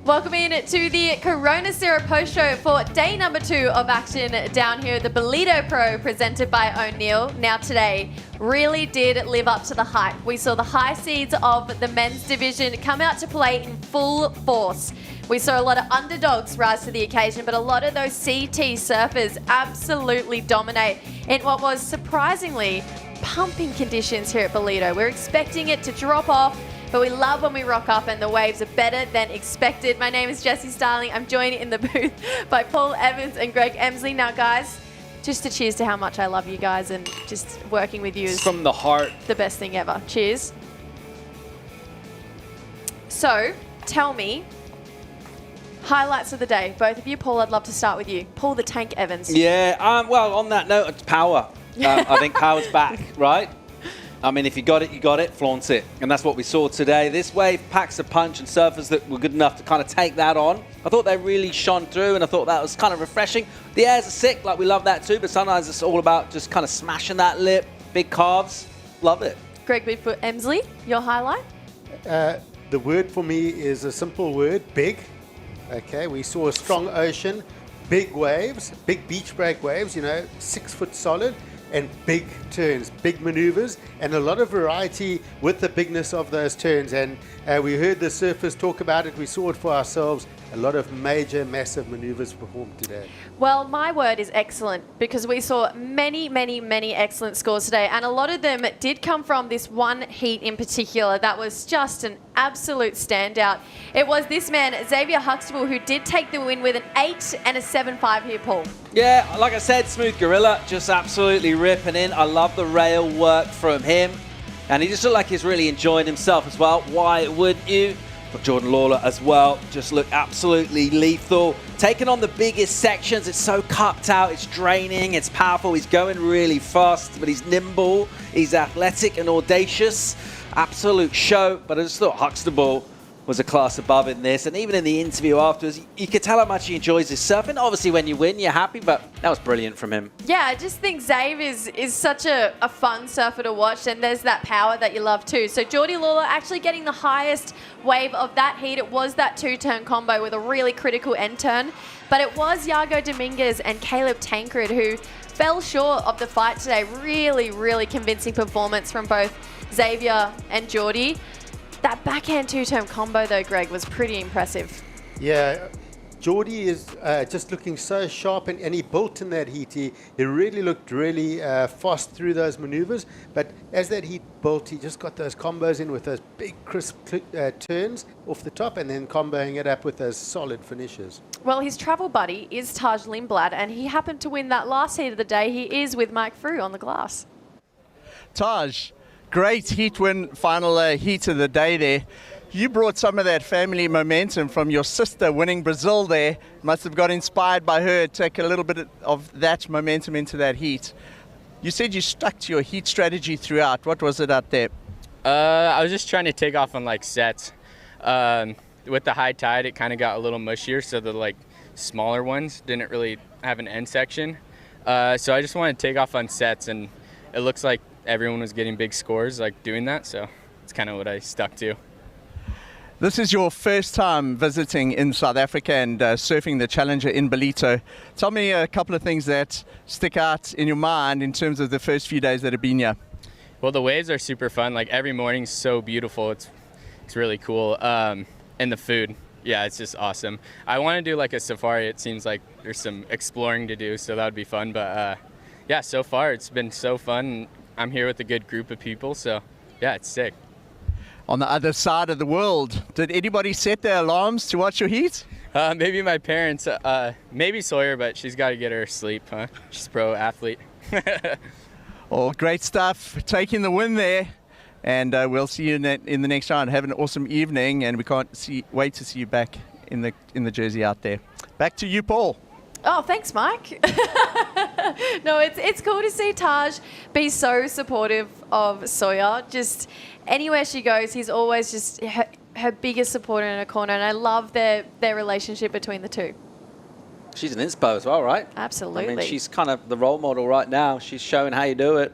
Welcome in to the Corona Cero post show for day number 2 of action down here at the Ballito Pro presented by O'Neill. Now today really did live up to the hype. We saw the high seeds of the men's division come out to play in full force. We saw a lot of underdogs rise to the occasion, but a lot of those CT surfers absolutely dominate in what was surprisingly pumping conditions here at Ballito. We're expecting it to drop off, but we love when we rock up and the waves are better than expected. My name is Jessie Starling. I'm joined in the booth by Paul Evans and Greg Emsley. Now, guys, just to cheers to how much I love you guys, and just working with you is from the heart, the best thing ever. Cheers. So, tell me, highlights of the day. Both of you. Paul, I'd love to start with you. Paul the Tank Evans. Yeah, well, on that note, it's power. I think power's back, right? I mean, if you got it, flaunt it. And that's what we saw today. This wave packs a punch, and surfers that were good enough to kind of take that on. I thought they really shone through, and I thought that was kind of refreshing. The airs are sick, like we love that too, but sometimes it's all about just kind of smashing that lip, big calves. Love it. Greg Bigfoot Emsley, your highlight? The word for me is a simple word, big. Okay, we saw a strong ocean, big waves, big beach break waves, 6 foot solid, and big turns, big maneuvers, and a lot of variety with the bigness of those turns. And we heard the surfers talk about it, we saw it for ourselves. A lot of major, massive maneuvers performed today. Well, my word is excellent, because we saw many, many, many excellent scores today, and a lot of them did come from this one heat in particular that was just an absolute standout. It was this man, Xavier Huxtable, who did take the win with an 8 and a 7.5 here, Paul. Yeah, like I said, Smooth Gorilla just absolutely ripping in. I love the rail work from him, and he just looked like he's really enjoying himself as well. Why wouldn't you? But Jordan Lawler as well just looked absolutely lethal. Taking on the biggest sections, it's so cupped out, it's draining, it's powerful. He's going really fast, but he's nimble, he's athletic and audacious. Absolute show, but I just thought Huxtable was a class above in this, and even in the interview afterwards, you could tell how much he enjoys his surfing. Obviously, when you win, you're happy, but that was brilliant from him. Yeah, I just think Xav is such a fun surfer to watch, and there's that power that you love too. So Geordie Lawler actually getting the highest wave of that heat. It was that 2-turn combo with a really critical end turn, but it was Iago Dominguez and Caleb Tancred who fell short of the fight today. Really, really convincing performance from both Xavier and Geordie. That backhand 2-turn combo, though, Greg, was pretty impressive. Yeah, Geordie is just looking so sharp, and he built in that heat. He really looked really fast through those maneuvers, but as that heat built, he just got those combos in with those big, crisp turns off the top, and then comboing it up with those solid finishes. Well, his travel buddy is Taj Lindblad, and he happened to win that last heat of the day. He is with Mike Frew on the glass. Taj, great heat win, final heat of the day there. You brought some of that family momentum from your sister winning Brazil there. Must have got inspired by her, take a little bit of that momentum into that heat. You said you stuck to your heat strategy throughout. What was it out there? I was just trying to take off on sets. With the high tide, it kind of got a little mushier, so the smaller ones didn't really have an end section. So I just wanted to take off on sets, and it looks like everyone was getting big scores doing that, so it's kind of what I stuck to. This is your first time visiting in South Africa and surfing the Challenger in Ballito. Tell me a couple of things that stick out in your mind in terms of the first few days that have been here. Well, the waves are super fun. Every morning's so beautiful. It's really cool. And the food, yeah, it's just awesome. I want to do a safari. It seems like there's some exploring to do, so that would be fun. But yeah, so far it's been so fun. I'm here with a good group of people, so yeah, it's sick. On the other side of the world, did anybody set their alarms to watch your heat? Maybe my parents, maybe Sawyer, but she's got to get her sleep, huh? She's a pro athlete. Oh, great stuff. Taking the win there. And we'll see you in the next round. Have an awesome evening, and we can't wait to see you back in the jersey out there. Back to you, Paul. Oh, thanks, Mike. No, it's cool to see Taj be so supportive of Sawyer. Just anywhere she goes, he's always just her biggest supporter in her corner, and I love their relationship between the two. She's an inspo as well, right? Absolutely. I mean, she's kind of the role model right now. She's showing how you do it.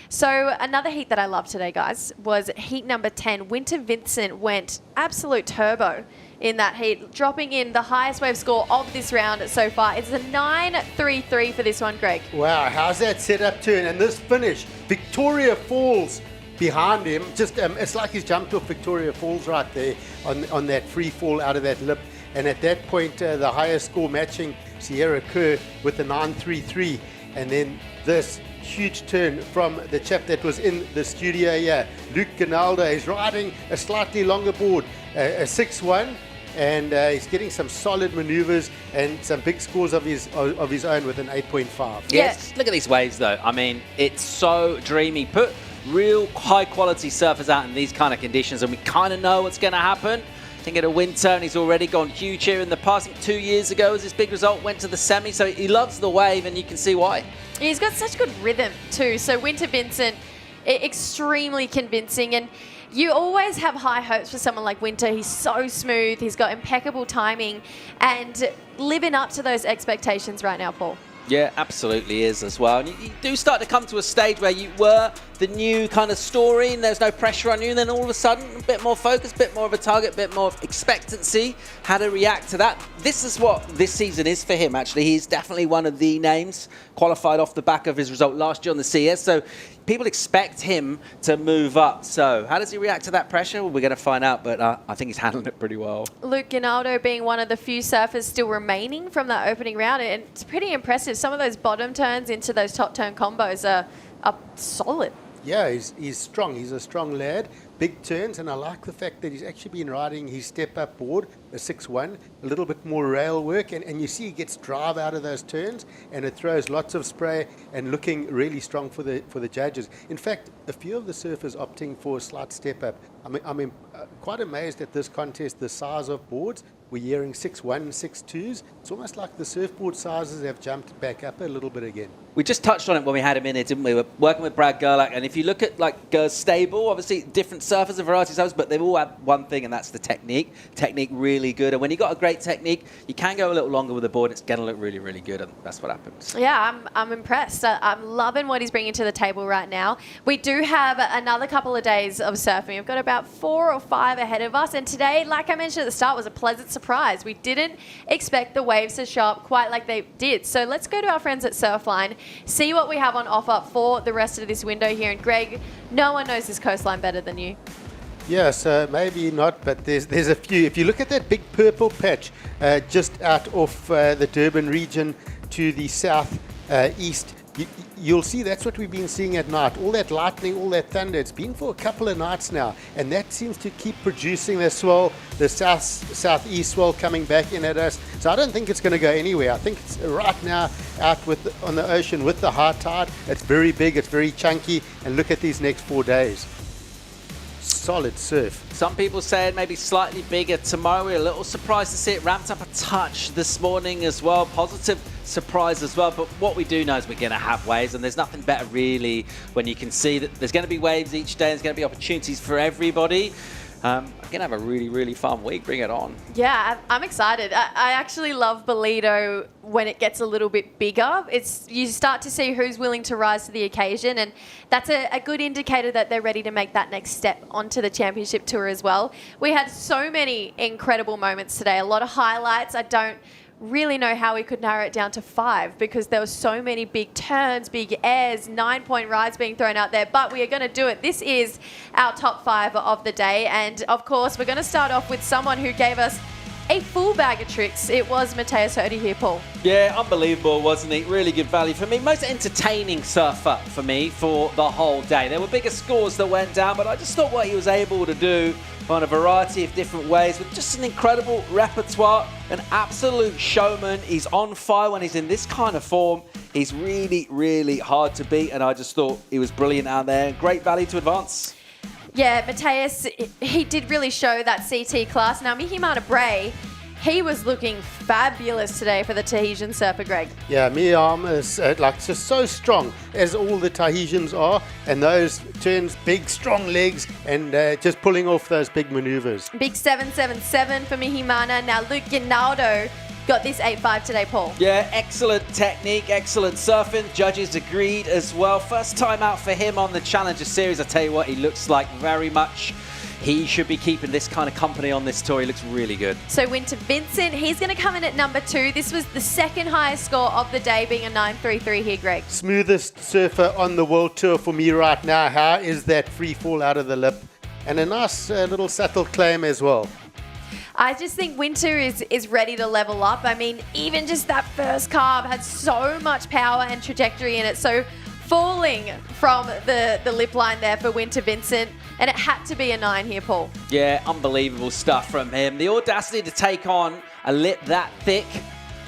So another heat that I loved today, guys, was heat number 10. Winter Vincent went absolute turbo in that heat, dropping in the highest wave score of this round so far. It's a 9.33 for this one, Greg. Wow, how's that set-up turn? And this finish, Victoria Falls behind him. Just it's like he's jumped off Victoria Falls right there on that free fall out of that lip. And at that point, the highest score matching Sierra Kerr with the 9.33. And then this huge turn from the chap that was in the studio here, Luke Ginaldo. He's riding a slightly longer board, a 6-1. And he's getting some solid maneuvers and some big scores of his own with an 8.5. Yes, look at these waves though. I mean, it's so dreamy. Put real high quality surfers out in these kind of conditions and we kind of know what's going to happen. I think at a winter, and he's already gone huge here in the past. 2 years ago was his big result, went to the semi, so he loves the wave and you can see why. He's got such good rhythm too. So Winter Vincent, extremely convincing, and you always have high hopes for someone like Winter. He's so smooth, he's got impeccable timing, and living up to those expectations right now, Paul. Yeah, absolutely is as well. And you do start to come to a stage where you were the new kind of story and there's no pressure on you, and then all of a sudden a bit more focus, a bit more of a target, a bit more of expectancy, how to react to that. This is what this season is for him, actually. He's definitely one of the names, qualified off the back of his result last year on the CS, so people expect him to move up. So how does he react to that pressure? Well, we're going to find out, but I think he's handling it pretty well. Luke Ginaldo being one of the few surfers still remaining from that opening round, and it's pretty impressive. Some of those bottom turns into those top turn combos are solid. Yeah, he's strong. He's a strong lad. Big turns, and I like the fact that he's actually been riding his step-up board, a 6-1, a little bit more rail work, and you see he gets drive out of those turns, and it throws lots of spray and looking really strong for the judges. In fact, a few of the surfers opting for a slight step-up. I'm quite amazed at this contest, the size of boards. We're hearing 6.1, 6.2s. It's almost like the surfboard sizes have jumped back up a little bit again. We just touched on it when we had him in here, didn't we? We're working with Brad Gerlach, and if you look at like Ger's stable, obviously different surfers and varieties of surfers, but they've all had one thing, and that's the technique. Technique really good, and when you've got a great technique, you can go a little longer with the board. It's going to look really, really good, and that's what happens. Yeah, I'm impressed. I'm loving what he's bringing to the table right now. We do have another couple of days of surfing. We've got about 4 or 5 ahead of us, and today, like I mentioned at the start, was a pleasant surprise. We didn't expect the waves to show up quite like they did. So let's go to our friends at Surfline, see what we have on offer for the rest of this window here. And Greg, no one knows this coastline better than you. Yeah, so maybe not, but there's a few. If you look at that big purple patch just out off the Durban region to the south east, you'll see that's what we've been seeing at night. All that lightning, all that thunder, it's been for a couple of nights now, and that seems to keep producing the swell, the southeast swell coming back in at us. So I don't think it's going to go anywhere. I think it's right now out on the ocean with the high tide. It's very big, it's very chunky, and look at these next 4 days. Solid surf. Some people said maybe slightly bigger tomorrow. We're a little surprised to see it ramped up a touch this morning as well. Positive surprise as well. But what we do know is we're going to have waves, and there's nothing better really when you can see that there's going to be waves each day. There's going to be opportunities for everybody. I'm going to have a really, really fun week. Bring it on. Yeah, I'm excited. I actually love Ballito when it gets a little bit bigger. You start to see who's willing to rise to the occasion, and that's a good indicator that they're ready to make that next step onto the championship tour as well. We had so many incredible moments today, a lot of highlights. I don't really know how we could narrow it down to 5 because there were so many big turns, big airs, 9-point rides being thrown out there, but we are going to do it. This is our top 5 of the day, and of course we're going to start off with someone who gave us a full bag of tricks. It was Matthias Hurdy here, Paul. Yeah, unbelievable, wasn't he? Really good value for me. Most entertaining surfer for me for the whole day. There were bigger scores that went down, but I just thought what he was able to do on a variety of different ways with just an incredible repertoire, an absolute showman. He's on fire when he's in this kind of form. He's really, really hard to beat, and I just thought he was brilliant out there. Great value to advance. Yeah, Matthias, he did really show that CT class. Now, Mihimana Bray, he was looking fabulous today for the Tahitian surfer, Greg. Yeah, Miyam is like just so strong, as all the Tahitians are, and those turns, big, strong legs, and just pulling off those big maneuvers. Big 777 for Mihimana. Now, Luke Ginaldo got this 8.5 today, Paul. Yeah, excellent technique, excellent surfing. Judges agreed as well. First time out for him on the Challenger Series. I tell you what, he looks like very much he should be keeping this kind of company on this tour. He looks really good. So Winter Vincent, he's going to come in at number 2. This was the second highest score of the day, being a 9.33 here, Greg. Smoothest surfer on the world tour for me right now. How is that free fall out of the lip? And a nice little subtle claim as well. I just think Winter is ready to level up. I mean, even just that first carve had so much power and trajectory in it. So falling from the lip line there for Winter Vincent, and it had to be a 9 here, Paul. Yeah, unbelievable stuff from him. The audacity to take on a lip that thick,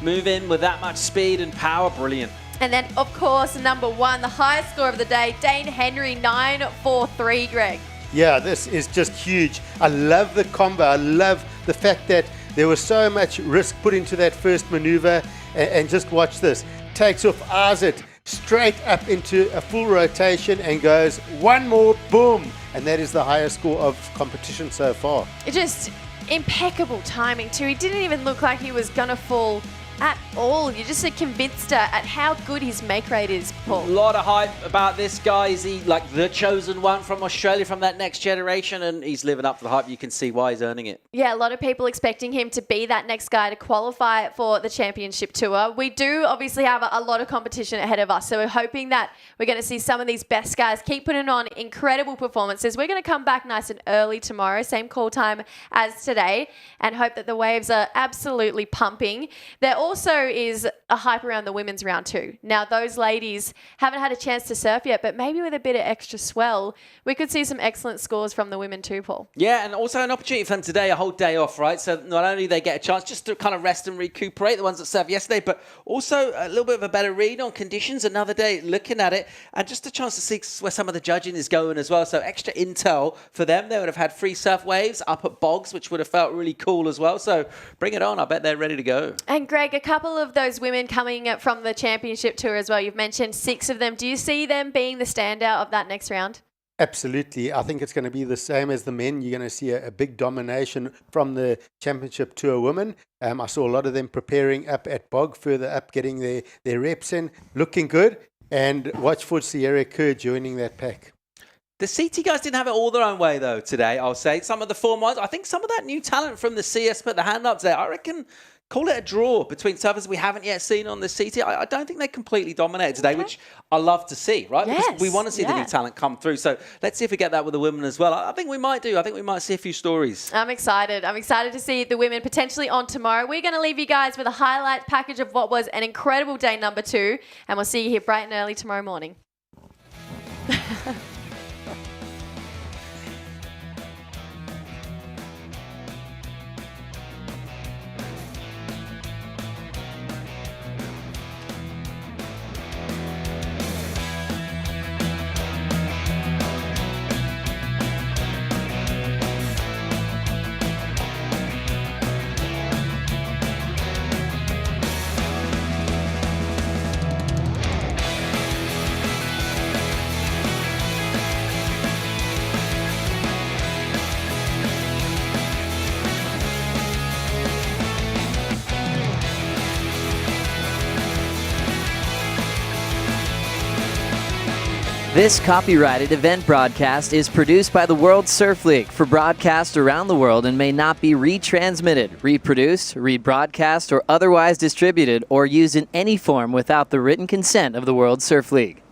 move in with that much speed and power, brilliant. And then, of course, number 1, the highest score of the day, Dane Henry, 9.43, Greg. Yeah, this is just huge. I love the combo. I love the fact that there was so much risk put into that first maneuver. And just watch this. Takes off, eyes it straight up into a full rotation and goes one more, boom. And that is the highest score of competition so far. It just impeccable timing too. He didn't even look like he was going to fall at all. You're just convinced at how good his make rate is, Paul. A lot of hype about this guy. Is he like the chosen one from Australia, from that next generation? And he's living up to the hype. You can see why he's earning it. Yeah, a lot of people expecting him to be that next guy to qualify for the championship tour. We do obviously have a lot of competition ahead of us, so we're hoping that we're going to see some of these best guys keep putting on incredible performances. We're going to come back nice and early tomorrow, same call time as today, and hope that the waves are absolutely pumping. There also is a hype around the women's round too. Now, those ladies haven't had a chance to surf yet, but maybe with a bit of extra swell, we could see some excellent scores from the women too, Paul. Yeah, and also an opportunity for them today, a whole day off, right? So not only they get a chance just to kind of rest and recuperate, the ones that surfed yesterday, but also a little bit of a better read on conditions, another day looking at it, and just a chance to see where some of the judging is going as well. So extra intel for them. They would have had free surf waves up at bogs, which would have felt really cool as well. So bring it on. I bet they're ready to go. And Greg, a couple of those women coming from the championship tour as well. You've mentioned 6 of them. Do you see them being the standout of that next round? Absolutely. I think it's going to be the same as the men. You're going to see a big domination from the championship tour women. I saw a lot of them preparing up at bog, further up, getting their reps in, looking good. And watch for Sierra Kerr joining that pack. The CT guys didn't have it all their own way, though, today, I'll say. Some of the form ones, I think some of that new talent from the CS put the hand up there. I reckon call it a draw between surfers we haven't yet seen on the CT. I don't think they completely dominated today, which I love to see, right? Yes, because we want to see the new talent come through. So let's see if we get that with the women as well. I think we might do. I think we might see a few stories. I'm excited. I'm excited to see the women potentially on tomorrow. We're going to leave you guys with a highlight package of what was an incredible day number 2, and we'll see you here bright and early tomorrow morning. This copyrighted event broadcast is produced by the World Surf League for broadcast around the world and may not be retransmitted, reproduced, rebroadcast, or otherwise distributed or used in any form without the written consent of the World Surf League.